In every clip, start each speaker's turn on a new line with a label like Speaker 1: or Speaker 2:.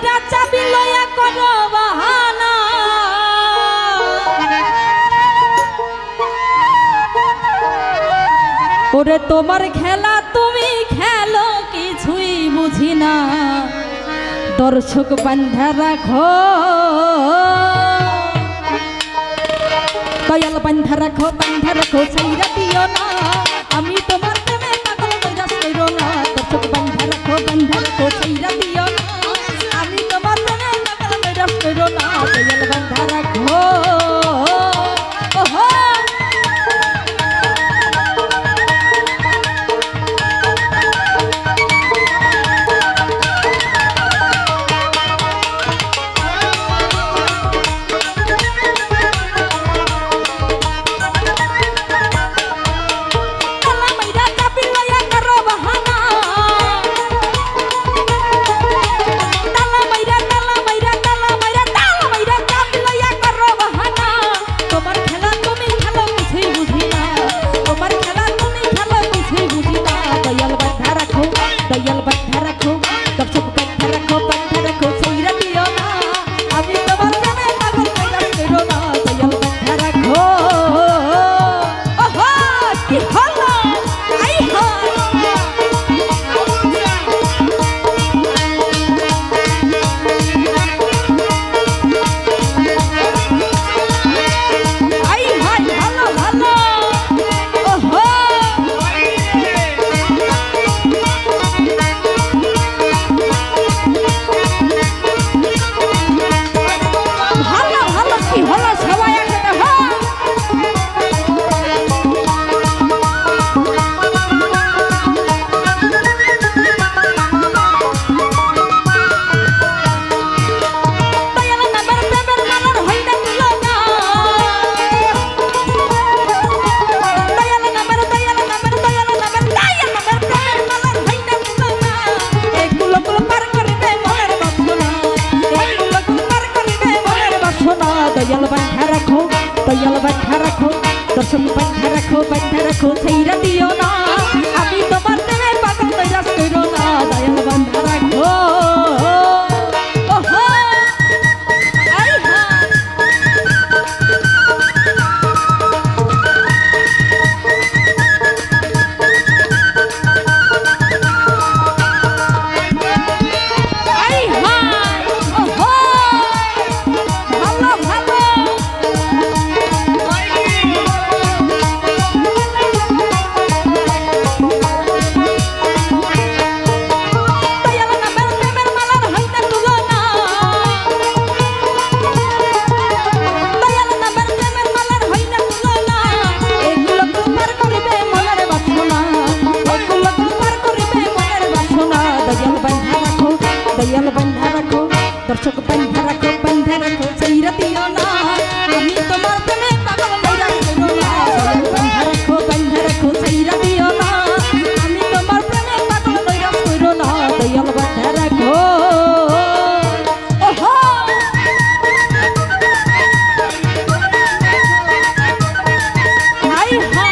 Speaker 1: মাইরা চাবি লইয়া করো বাহানা ওরে তোমার খেলা তুমি খেলো কিছুই বুঝি না দর্শক বান্ধা রাখো দয়াল বান্ধা রাখো ছাইরা দিও না আমি তোমার প্রেমে পাগল নৈরাশ কইরো না দর্শক বান্ধা রাখো ছাইরা দিও না আমি তোমার প্রেমে পাগল নৈরাশ কইরো না দয়াল বান্ধা রাখো ওহো দর্শক বান্ধা রাখো ছাইরা দিও না আমি তোমার প্রেমে পাগল নৈরাশ কইরো না দয়াল বান্ধা রাখো ওহো আই হা আই হা ওহো ভালো ভালো দর্শক বান্ধা রাখো ছাইরা দিও না আমি তোমার প্রেমে পাগল নৈরাশ কইরো না বান্ধা রাখো ছাইরা দিও না আমি তোমার প্রেমে পাগল নৈরাশ কইরো না দয়াল বান্ধা রাখো ওহো হাই হা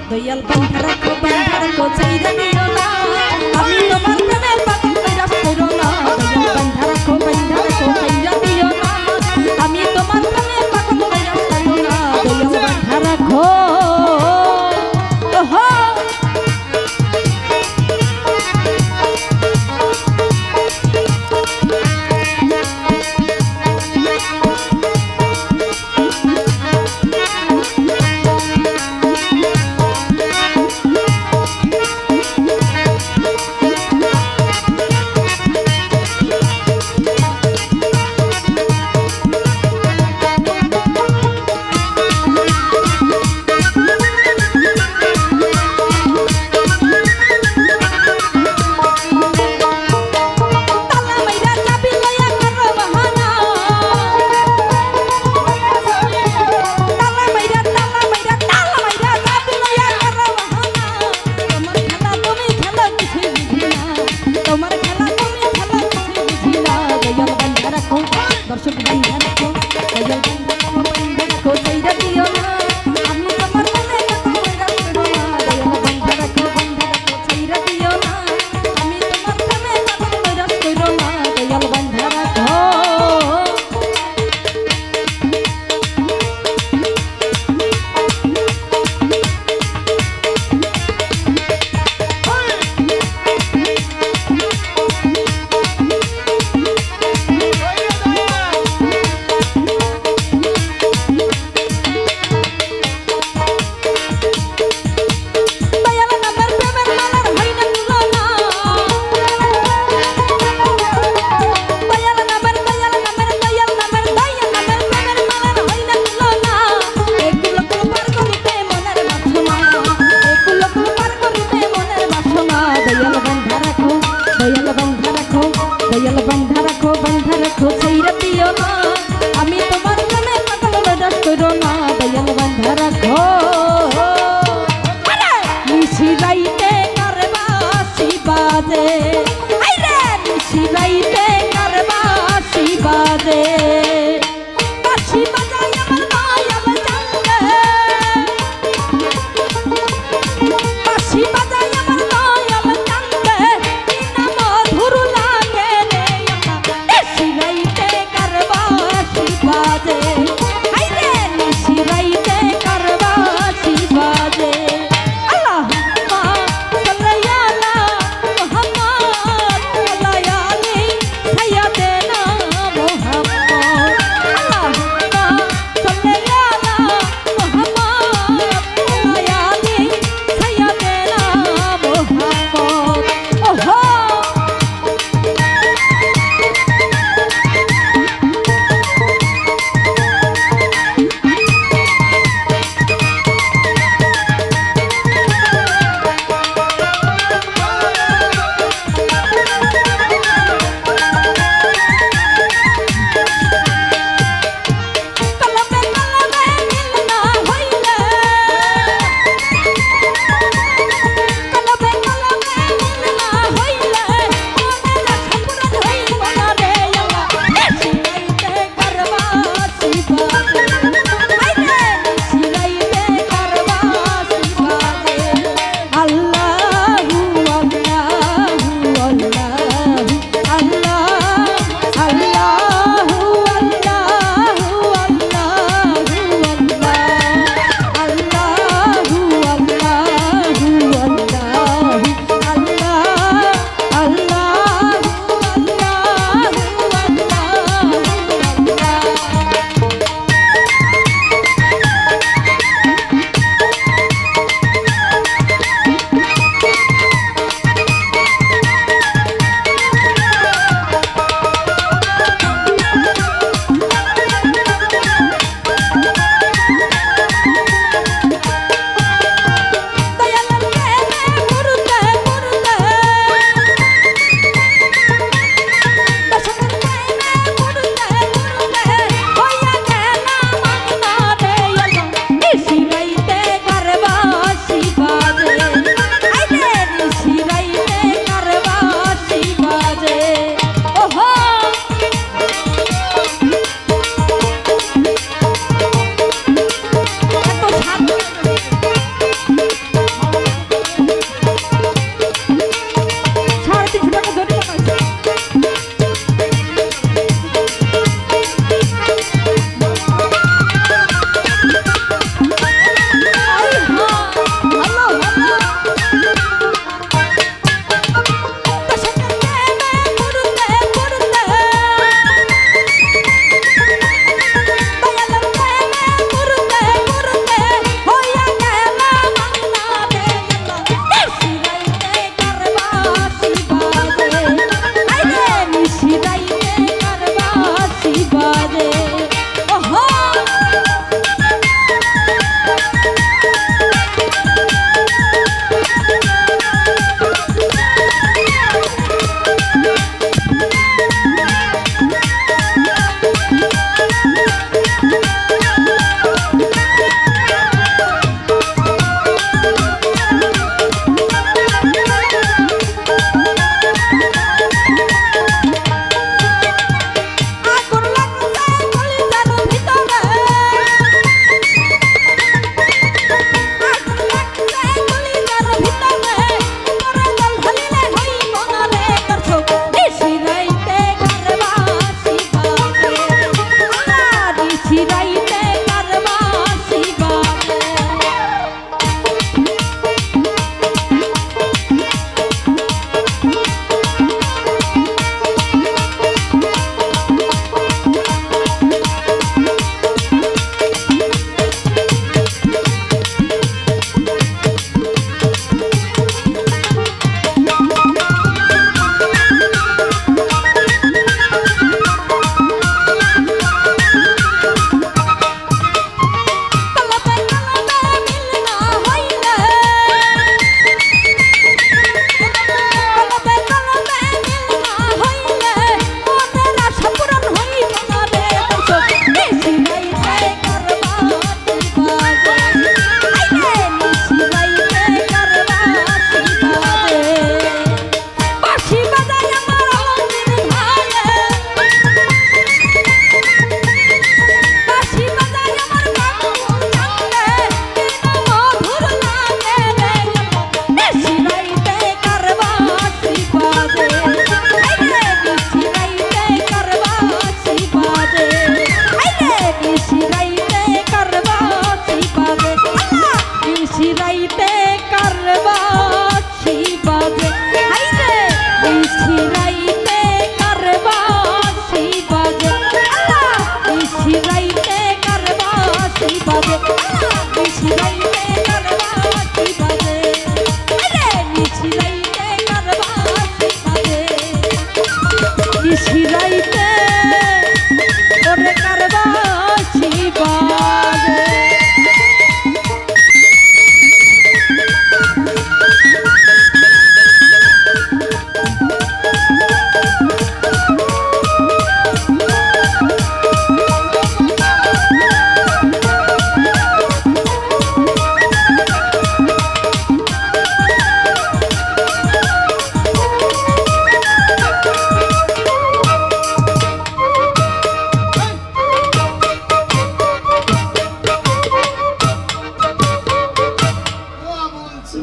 Speaker 1: দয়াল বান্ধা রাখো ছাইরা দিও না আমি তোমার প্রেমে পাগল নৈরাশ কইরো না দয়াল বান্ধা রাখো ছাইরা দিও না আমি তোমার প্রেমে পাগল নৈরাশ কইরো না দয়াল বান্ধা রাখো ওহো রাখো নিশি রাইতে কারবাসি বাজে নিশি রাইতে কারবাসি বাজে বাঁশি বাজায় আমার মায়াল চাঙ্গে বাঁশি বাজায় আমার মায়াল চাঙ্গে কিনা মধুর লাগে রে নিশি রাইতে কারবাসি বাজে নিশি রাইতে কারবাসি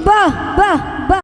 Speaker 1: বাহ বাহ বাহ।